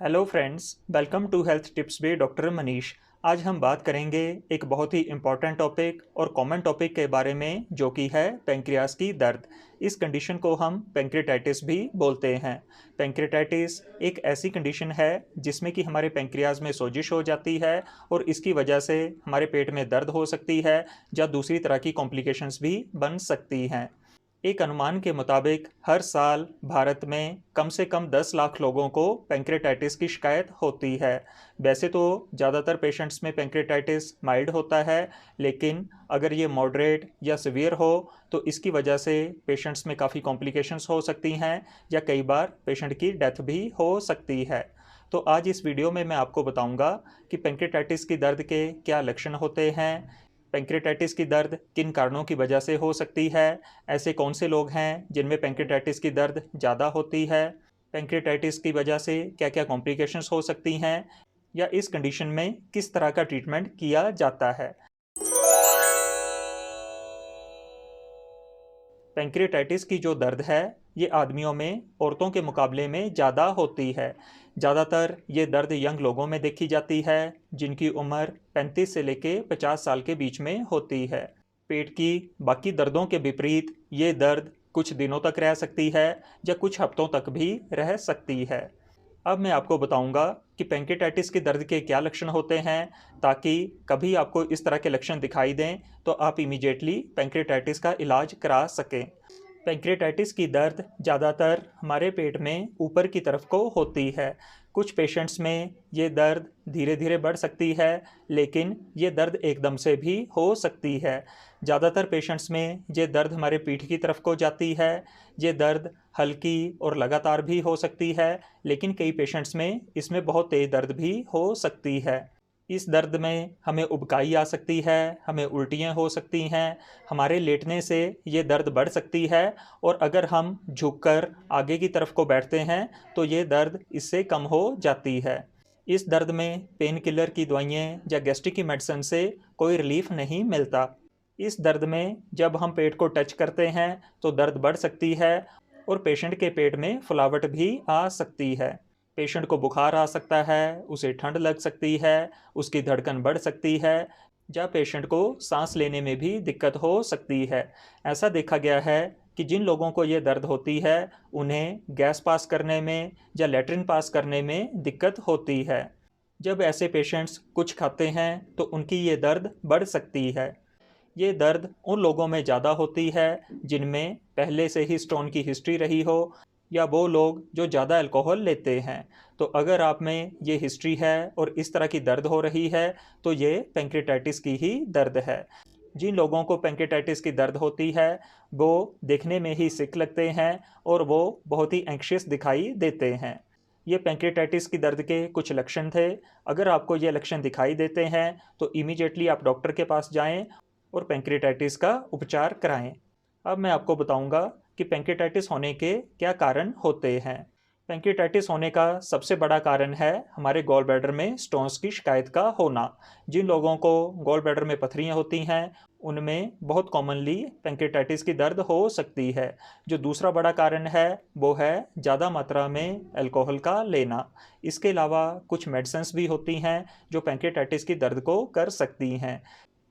Hello friends, welcome to health tips by doctor Manish. आज हम बात करेंगे एक बहुत ही इम्पॉर्टेंट टॉपिक और कॉमन टॉपिक के बारे में, जो कि है पेंक्रियास की दर्द। इस कंडीशन को हम पेंक्रेटाइटिस भी बोलते हैं। पेंक्रेटाइटिस एक ऐसी कंडीशन है जिसमें कि हमारे पेंक्रियाज में सोजिश हो जाती है और इसकी वजह से हमारे पेट में दर्द हो सकती है या दूसरी तरह की कॉम्प्लिकेशंस भी बन सकती हैं। एक अनुमान के मुताबिक हर साल भारत में कम से कम 10 लाख लोगों को पेंक्रेटाइटिस की शिकायत होती है। वैसे तो ज़्यादातर पेशेंट्स में पेंक्रेटाइटिस माइल्ड होता है, लेकिन अगर ये मॉडरेट या सीवियर हो तो इसकी वजह से पेशेंट्स में काफ़ी कॉम्प्लिकेशंस हो सकती हैं या कई बार पेशेंट की डेथ भी हो सकती है। तो आज इस वीडियो में मैं आपको बताऊंगा कि पेंक्रेटाइटिस की दर्द के क्या लक्षण होते हैं, पेंक्रेटाइटिस की दर्द किन कारणों की वजह से हो सकती है, ऐसे कौन से लोग हैं जिनमें पेंक्रेटाइटिस की दर्द ज़्यादा होती है, पेंक्रेटाइटिस की वजह से क्या क्या कॉम्प्लिकेशंस हो सकती हैं या इस कंडीशन में किस तरह का ट्रीटमेंट किया जाता है। पेंक्रेटाइटिस की जो दर्द है ये आदमियों में औरतों के मुकाबले में ज़्यादा होती है। ज़्यादातर ये दर्द यंग लोगों में देखी जाती है जिनकी उम्र 35 से लेके 50 साल के बीच में होती है। पेट की बाकी दर्दों के विपरीत ये दर्द कुछ दिनों तक रह सकती है या कुछ हफ्तों तक भी रह सकती है। अब मैं आपको बताऊंगा कि पेंक्रेटाइटिस के दर्द के क्या लक्षण होते हैं, ताकि कभी आपको इस तरह के लक्षण दिखाई दें तो आप इमीडिएटली पेंक्रेटाइटिस का इलाज करा सकें। पेंक्रेटाइटिस की दर्द ज़्यादातर हमारे पेट में ऊपर की तरफ को होती है। कुछ पेशेंट्स में ये दर्द धीरे धीरे बढ़ सकती है, लेकिन ये दर्द एकदम से भी हो सकती है। ज़्यादातर पेशेंट्स में ये दर्द हमारे पीठ की तरफ को जाती है। ये दर्द हल्की और लगातार भी हो सकती है, लेकिन कई पेशेंट्स में इसमें बहुत तेज़ दर्द भी हो सकती है। इस दर्द में हमें उबकाई आ सकती है, हमें उल्टियाँ हो सकती हैं, हमारे लेटने से ये दर्द बढ़ सकती है और अगर हम झुककर आगे की तरफ को बैठते हैं तो ये दर्द इससे कम हो जाती है। इस दर्द में पेन किलर की दवाइयाँ या गैस्ट्रिक की मेडिसिन से कोई रिलीफ नहीं मिलता। इस दर्द में जब हम पेट को टच करते हैं तो दर्द बढ़ सकती है और पेशेंट के पेट में फुलावट भी आ सकती है। पेशेंट को बुखार आ सकता है, उसे ठंड लग सकती है, उसकी धड़कन बढ़ सकती है या पेशेंट को सांस लेने में भी दिक्कत हो सकती है। ऐसा देखा गया है कि जिन लोगों को ये दर्द होती है उन्हें गैस पास करने में या लैट्रिन पास करने में दिक्कत होती है। जब ऐसे पेशेंट्स कुछ खाते हैं तो उनकी ये दर्द बढ़ सकती है। ये दर्द उन लोगों में ज़्यादा होती है जिनमें पहले से ही स्टोन की हिस्ट्री रही हो या वो लोग जो ज़्यादा अल्कोहल लेते हैं। तो अगर आप में ये हिस्ट्री है और इस तरह की दर्द हो रही है तो ये पेंक्रेटाइटिस की ही दर्द है। जिन लोगों को पेंक्रेटाइटिस की दर्द होती है वो देखने में ही सिक लगते हैं और वो बहुत ही एंग्शियस दिखाई देते हैं। ये पेंक्रेटाइटिस की दर्द के कुछ लक्षण थे। अगर आपको ये लक्षण दिखाई देते हैं तो इमीडिएटली आप डॉक्टर के पास जाएं और पेंक्रेटाइटिस का उपचार कराएं। अब मैं आपको बताऊंगा कि पेंक्रेटाइटिस होने के क्या कारण होते हैं। पेंक्रेटाइटिस होने का सबसे बड़ा कारण है हमारे गॉल ब्लैडर में स्टोन्स की शिकायत का होना। जिन लोगों को गॉल ब्लैडर में पथरियां होती हैं उनमें बहुत कॉमनली पेंक्रेटाइटिस की दर्द हो सकती है। जो दूसरा बड़ा कारण है वो है ज़्यादा मात्रा में अल्कोहल का लेना। इसके अलावा कुछ मेडिसिन्स भी होती हैं जो पेंक्रेटाइटिस की दर्द को कर सकती हैं,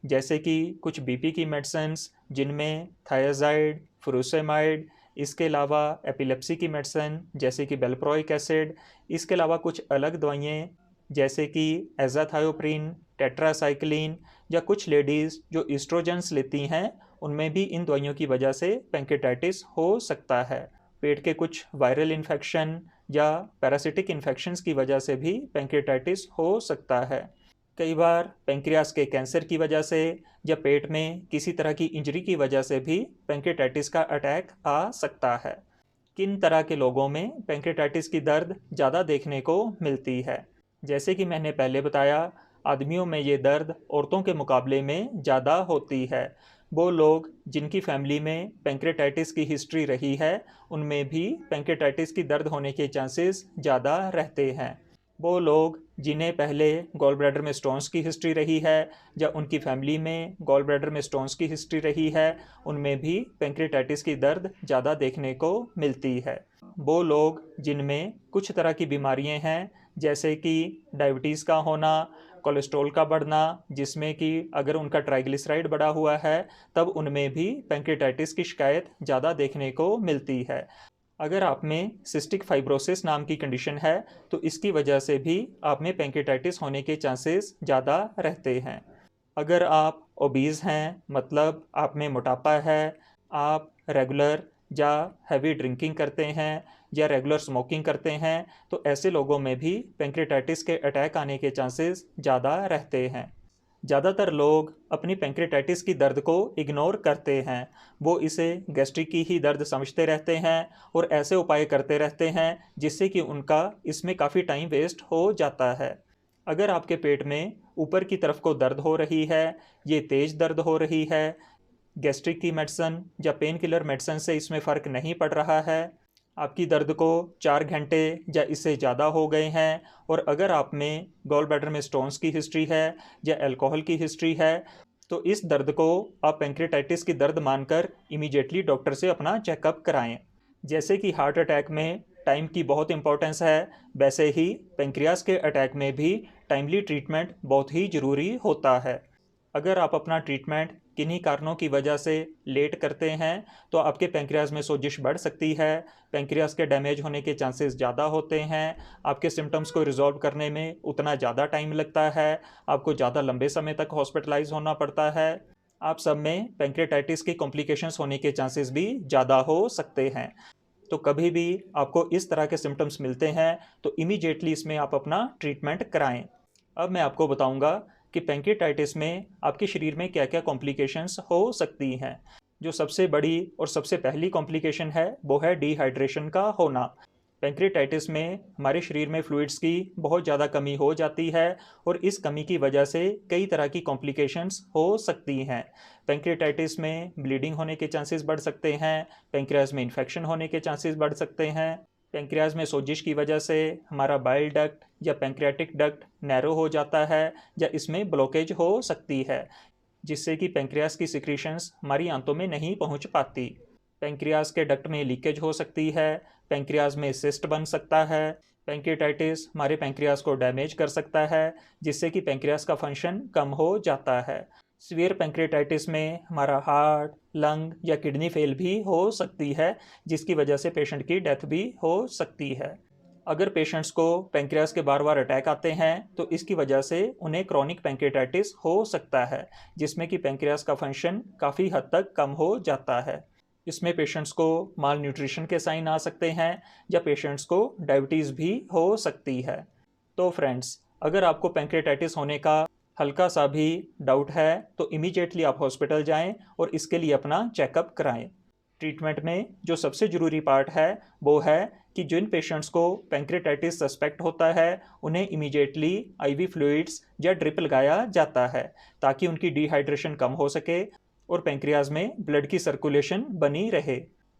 जैसे कि कुछ बीपी की मेडिसिन्स जिनमें थायराइड, फुरोसेमाइड, इसके अलावा एपिलेप्सी की मेडिसिन जैसे कि बेल्प्रोइक एसिड, इसके अलावा कुछ अलग दवाइयाँ जैसे कि एज़ाथायोप्रिन, टेट्रासाइक्लिन, या कुछ लेडीज़ जो एस्ट्रोजेंस लेती हैं उनमें भी इन दवाइयों की वजह से पेंक्रेटाइटिस हो सकता है। पेट के कुछ वायरल इन्फेक्शन या पैरासिटिक इन्फेक्शंस की वजह से भी पेंक्रेटाइटिस हो सकता है। कई बार पेंक्रियास के कैंसर की वजह से या पेट में किसी तरह की इंजरी की वजह से भी पेंक्रेटाइटिस का अटैक आ सकता है। किन तरह के लोगों में पेंक्रेटाइटिस की दर्द ज़्यादा देखने को मिलती है? जैसे कि मैंने पहले बताया, आदमियों में ये दर्द औरतों के मुकाबले में ज़्यादा होती है। वो लोग जिनकी फैमिली में पेंक्रेटाइटिस की हिस्ट्री रही है उनमें भी पेंक्रेटाइटिस की दर्द होने के चांसेस ज़्यादा रहते हैं। वो लोग जिन्हें पहले गॉल ब्लैडर में स्टोन्स की हिस्ट्री रही है या उनकी फैमिली में गॉल ब्लैडर में स्टोन्स की हिस्ट्री रही है, उनमें भी पैंक्रियाटाइटिस की दर्द ज़्यादा देखने को मिलती है। वो लोग जिनमें कुछ तरह की बीमारियां हैं, जैसे कि डायबिटीज़ का होना, कोलेस्ट्रॉल का बढ़ना, जिसमें कि अगर उनका ट्राइग्लिसराइड बढ़ा हुआ है तब उनमें भी पैंक्रियाटाइटिस की शिकायत ज़्यादा देखने को मिलती है। अगर आप में सिस्टिक फाइब्रोसिस नाम की कंडीशन है तो इसकी वजह से भी आप में पैंक्रियाटाइटिस होने के चांसेस ज़्यादा रहते हैं। अगर आप ओबीज़ हैं, मतलब आप में मोटापा है, आप रेगुलर या हैवी ड्रिंकिंग करते हैं या रेगुलर स्मोकिंग करते हैं, तो ऐसे लोगों में भी पैंक्रियाटाइटिस के अटैक आने के चांसेस ज़्यादा रहते हैं। ज़्यादातर लोग अपनी पैंक्रियाटाइटिस की दर्द को इग्नोर करते हैं। वो इसे गैस्ट्रिक की ही दर्द समझते रहते हैं और ऐसे उपाय करते रहते हैं जिससे कि उनका इसमें काफ़ी टाइम वेस्ट हो जाता है। अगर आपके पेट में ऊपर की तरफ को दर्द हो रही है, ये तेज़ दर्द हो रही है, गैस्ट्रिक की मेडिसिन या पेन किलर मेडिसिन से इसमें फ़र्क नहीं पड़ रहा है, आपकी दर्द को 4 घंटे या इससे ज़्यादा हो गए हैं, और अगर आप में गॉल ब्लैडर में स्टोन्स की हिस्ट्री है या अल्कोहल की हिस्ट्री है, तो इस दर्द को आप पैंक्रियाटाइटिस की दर्द मानकर इमीडिएटली डॉक्टर से अपना चेकअप कराएं। जैसे कि हार्ट अटैक में टाइम की बहुत इंपॉर्टेंस है, वैसे ही पैंक्रियास के अटैक में भी टाइमली ट्रीटमेंट बहुत ही ज़रूरी होता है। अगर आप अपना ट्रीटमेंट किन्हीं कारणों की वजह से लेट करते हैं तो आपके पैंक्रियाज में सोजिश बढ़ सकती है, पैंक्रियाज के डैमेज होने के चांसेस ज़्यादा होते हैं, आपके सिम्टम्स को रिजॉल्व करने में उतना ज़्यादा टाइम लगता है, आपको ज़्यादा लंबे समय तक हॉस्पिटलाइज होना पड़ता है, आप सब में पैंक्रियाटाइटिस की कॉम्प्लिकेशंस होने के चांसेस भी ज़्यादा हो सकते हैं। तो कभी भी आपको इस तरह के सिम्टम्स मिलते हैं तो इमीडिएटली इसमें आप अपना ट्रीटमेंट कराएं। अब मैं आपको बताऊंगा कि पैंक्रियाटाइटिस में आपके शरीर में क्या क्या कॉम्प्लिकेशंस हो सकती हैं। जो सबसे बड़ी और सबसे पहली कॉम्प्लिकेशन है वो है डिहाइड्रेशन का होना। पैंक्रियाटाइटिस में हमारे शरीर में फ्लूइड्स की बहुत ज़्यादा कमी हो जाती है और इस कमी की वजह से कई तरह की कॉम्प्लिकेशंस हो सकती हैं। पैंक्रियाटाइटिस में ब्लीडिंग होने के चांसेस बढ़ सकते हैं, पैंक्रियाज में इन्फेक्शन होने के चांसेस बढ़ सकते हैं, पैंक्रियाज में सोजिश की वजह से हमारा बाइल डक्ट या पैंक्रियाटिक डक्ट नैरो हो जाता है या इसमें ब्लॉकेज हो सकती है, जिससे कि पैंक्रियाज की सिक्रीशंस हमारी आंतों में नहीं पहुंच पाती। पैंक्रियाज के डक्ट में लीकेज हो सकती है, पैंक्रियाज में सिस्ट बन सकता है, पैंक्रियाटाइटिस हमारे पैंक्रियाज को डैमेज कर सकता है, जिससे कि पैंक्रियाज का फंक्शन कम हो जाता है। सीवियर पैंक्रियाटाइटिस में हमारा हार्ट, लंग या किडनी फेल भी हो सकती है, जिसकी वजह से पेशेंट की डेथ भी हो सकती है। अगर पेशेंट्स को पैंक्रियाज के बार बार अटैक आते हैं तो इसकी वजह से उन्हें क्रॉनिक पैंक्रियाटाइटिस हो सकता है, जिसमें कि पैंक्रियाज का फंक्शन काफ़ी हद तक कम हो जाता है। इसमें पेशेंट्स को माल न्यूट्रिशन के साइन आ सकते हैं या पेशेंट्स को डायबिटीज़ भी हो सकती है। तो फ्रेंड्स, अगर आपको पैंक्रियाटाइटिस होने का हल्का सा भी डाउट है तो इमीडिएटली आप हॉस्पिटल जाएं और इसके लिए अपना चेकअप कराएं। ट्रीटमेंट में जो सबसे ज़रूरी पार्ट है वो है कि जिन पेशेंट्स को पैंक्रियाटाइटिस सस्पेक्ट होता है उन्हें इमीडिएटली आईवी फ्लूइड्स या ड्रिप लगाया जाता है, ताकि उनकी डिहाइड्रेशन कम हो सके और पैंक्रियाज में ब्लड की सर्कुलेशन बनी रहे।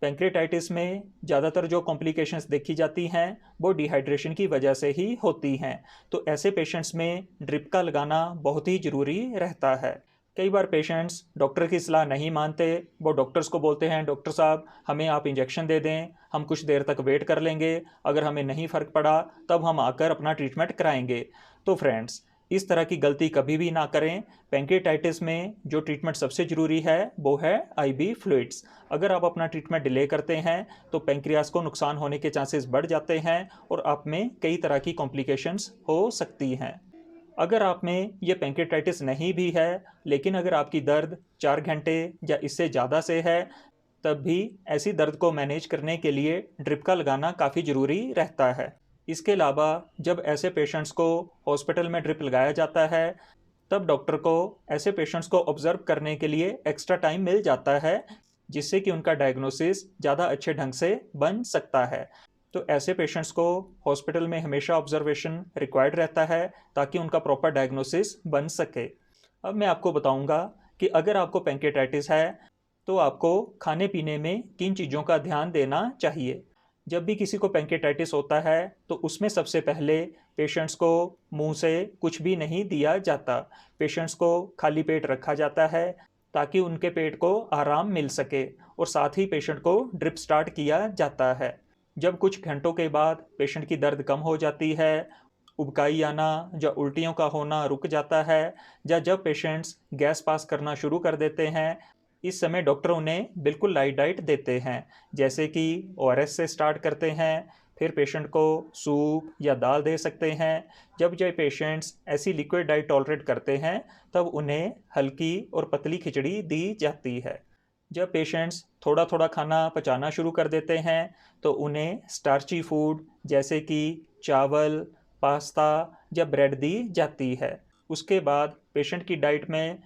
पैंक्रियाटाइटिस में ज़्यादातर जो कॉम्प्लिकेशंस देखी जाती हैं वो डिहाइड्रेशन की वजह से ही होती हैं, तो ऐसे पेशेंट्स में ड्रिप का लगाना बहुत ही ज़रूरी रहता है। कई बार पेशेंट्स डॉक्टर की सलाह नहीं मानते, वो डॉक्टर्स को बोलते हैं डॉक्टर साहब हमें आप इंजेक्शन दे दें, हम कुछ देर तक वेट कर लेंगे, अगर हमें नहीं फ़र्क पड़ा तब हम आकर अपना ट्रीटमेंट कराएंगे। तो फ्रेंड्स, इस तरह की गलती कभी भी ना करें। पैंक्रियाटाइटिस में जो ट्रीटमेंट सबसे ज़रूरी है वो है आईवी फ्लूइड्स। अगर आप अपना ट्रीटमेंट डिले करते हैं तो पैंक्रियाज को नुकसान होने के चांसेस बढ़ जाते हैं और आप में कई तरह की कॉम्प्लिकेशंस हो सकती हैं। अगर आप में ये पैंक्रियाटाइटिस नहीं भी है, लेकिन अगर आपकी दर्द 4 घंटे या इससे ज़्यादा से है, तब भी ऐसी दर्द को मैनेज करने के लिए ड्रिप का लगाना काफ़ी ज़रूरी रहता है। इसके अलावा जब ऐसे पेशेंट्स को हॉस्पिटल में ड्रिप लगाया जाता है तब डॉक्टर को ऐसे पेशेंट्स को ऑब्जर्व करने के लिए एक्स्ट्रा टाइम मिल जाता है, जिससे कि उनका डायग्नोसिस ज़्यादा अच्छे ढंग से बन सकता है। तो ऐसे पेशेंट्स को हॉस्पिटल में हमेशा ऑब्जर्वेशन रिक्वायर्ड रहता है ताकि उनका प्रॉपर डायग्नोसिस बन सके। अब मैं आपको बताऊंगा कि अगर आपको पैंक्रियाटाइटिस है तो आपको खाने पीने में किन चीज़ों का ध्यान देना चाहिए। जब भी किसी को पैंक्रेटाइटिस होता है तो उसमें सबसे पहले पेशेंट्स को मुंह से कुछ भी नहीं दिया जाता। पेशेंट्स को खाली पेट रखा जाता है ताकि उनके पेट को आराम मिल सके, और साथ ही पेशेंट को ड्रिप स्टार्ट किया जाता है। जब कुछ घंटों के बाद पेशेंट की दर्द कम हो जाती है, उबकाई आना या उल्टियों का होना रुक जाता है, या जब पेशेंट्स गैस पास करना शुरू कर देते हैं, इस समय डॉक्टर उन्हें बिल्कुल लाइट डाइट देते हैं, जैसे कि ओआरएस से स्टार्ट करते हैं, फिर पेशेंट को सूप या दाल दे सकते हैं। जब पेशेंट्स ऐसी लिक्विड डाइट टॉलरेट करते हैं तब उन्हें हल्की और पतली खिचड़ी दी जाती है। जब पेशेंट्स थोड़ा थोड़ा खाना पचाना शुरू कर देते हैं तो उन्हें स्टार्ची फूड जैसे कि चावल, पास्ता या ब्रेड दी जाती है। उसके बाद पेशेंट की डाइट में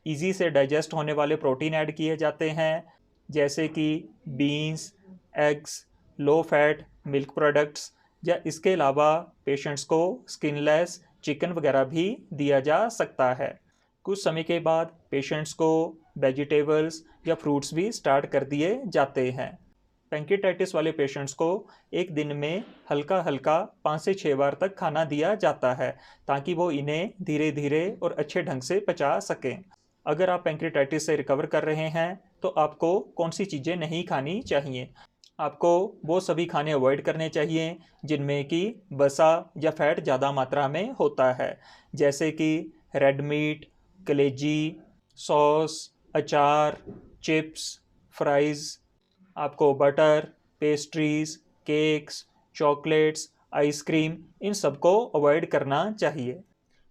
इजी से डाइजेस्ट होने वाले प्रोटीन ऐड किए जाते हैं, जैसे कि beans, eggs, low fat milk products, या इसके अलावा पेशेंट्स को स्किनलेस चिकन वगैरह भी दिया जा सकता है। कुछ समय के बाद पेशेंट्स को वेजिटेबल्स या फ्रूट्स भी स्टार्ट कर दिए जाते हैं। पैंक्रेटाइटिस वाले पेशेंट्स को एक दिन में हल्का हल्का 5 से 6 बार तक खाना दिया जाता है ताकि वो इन्हें धीरे धीरे और अच्छे ढंग से पचा सकें। अगर आप पैंक्रेटाइटिस से रिकवर कर रहे हैं तो आपको कौन सी चीज़ें नहीं खानी चाहिए? आपको वो सभी खाने अवॉइड करने चाहिए जिनमें कि वसा या फैट ज़्यादा मात्रा में होता है, जैसे कि रेड मीट, कलेजी, सॉस, अचार, चिप्स, फ्राइज़। आपको butter, pastries, cakes, chocolates, ice cream, इन सब को अवॉइड करना चाहिए।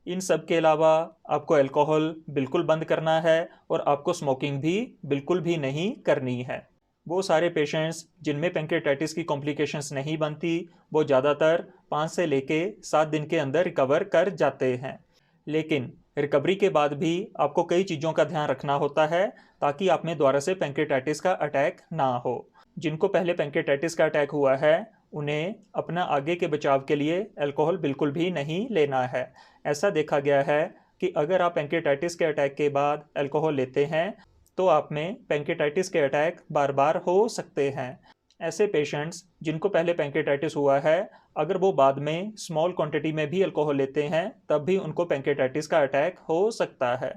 इन सब के अलावा आपको अल्कोहल बिल्कुल बंद करना है और आपको स्मोकिंग भी बिल्कुल भी नहीं करनी है। वो सारे पेशेंट्स जिनमें पैंक्रेटाइटिस की कॉम्प्लिकेशंस नहीं बनती, वो ज़्यादातर 5 से लेके 7 दिन के अंदर रिकवर कर जाते हैं। लेकिन रिकवरी के बाद भी आपको कई चीज़ों का ध्यान रखना होता है ताकि आप में दोबारा से पैंक्रेटाइटिस का अटैक ना हो। जिनको पहले पैंक्रेटाइटिस का अटैक हुआ है उन्हें अपना आगे के बचाव के लिए अल्कोहल बिल्कुल भी नहीं लेना है। ऐसा देखा गया है कि अगर आप पैंक्रेटाइटिस के अटैक के बाद अल्कोहल लेते हैं तो आप में पैंक्रेटाइटिस के अटैक बार बार हो सकते हैं। ऐसे पेशेंट्स जिनको पहले पैंक्रेटाइटिस हुआ है, अगर वो बाद में स्मॉल क्वांटिटी में भी अल्कोहल लेते हैं तब भी उनको पैंक्रेटाइटिस का अटैक हो सकता है।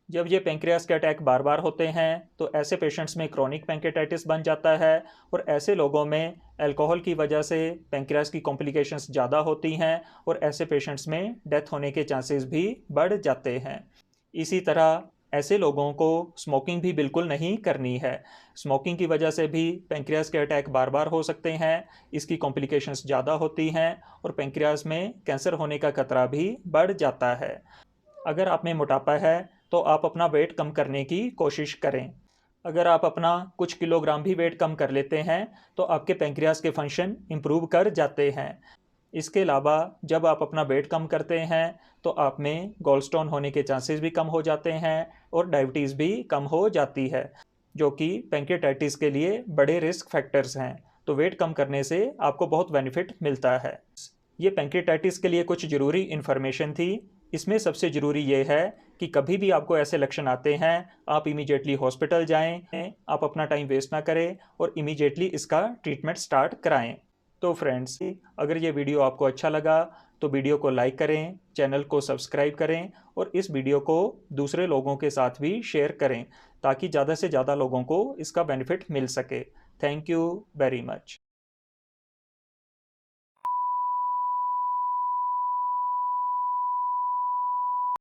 जब ये पैंक्रियास के अटैक बार बार होते हैं तो ऐसे पेशेंट्स में क्रोनिक पैंक्रेटाइटिस बन जाता है, और ऐसे लोगों में अल्कोहल की वजह से पैंक्रियास की कॉम्प्लिकेशंस ज़्यादा होती हैं और ऐसे पेशेंट्स में डेथ होने के चांसेस भी बढ़ जाते हैं। इसी तरह ऐसे लोगों को स्मोकिंग भी बिल्कुल नहीं करनी है। स्मोकिंग की वजह से भी पैंक्रियास के अटैक बार बार हो सकते हैं, इसकी कॉम्प्लिकेशंस ज़्यादा होती हैं और पैंक्रियास में कैंसर होने का खतरा भी बढ़ जाता है। अगर आप में मोटापा है तो आप अपना वेट कम करने की कोशिश करें। अगर आप अपना कुछ किलोग्राम भी वेट कम कर लेते हैं तो आपके पैंक्रियास के फंक्शन इम्प्रूव कर जाते हैं। इसके अलावा जब आप अपना वेट कम करते हैं तो आप में गॉलस्टोन होने के चांसेस भी कम हो जाते हैं और डायबिटीज़ भी कम हो जाती है, जो कि पैंक्रेटाइटिस के लिए बड़े रिस्क फैक्टर्स हैं। तो वेट कम करने से आपको बहुत बेनिफिट मिलता है। ये पैंक्रेटाइटिस के लिए कुछ ज़रूरी इन्फॉर्मेशन थी। इसमें सबसे ज़रूरी ये है कि कभी भी आपको ऐसे लक्षण आते हैं आप इमीडिएटली हॉस्पिटल जाएं, आप अपना टाइम वेस्ट ना करें और इमीडिएटली इसका ट्रीटमेंट स्टार्ट कराएं। तो फ्रेंड्स, अगर ये वीडियो आपको अच्छा लगा तो वीडियो को लाइक करें, चैनल को सब्सक्राइब करें और इस वीडियो को दूसरे लोगों के साथ भी शेयर करें ताकि ज़्यादा से ज़्यादा लोगों को इसका बेनिफिट मिल सके। Thank you very much.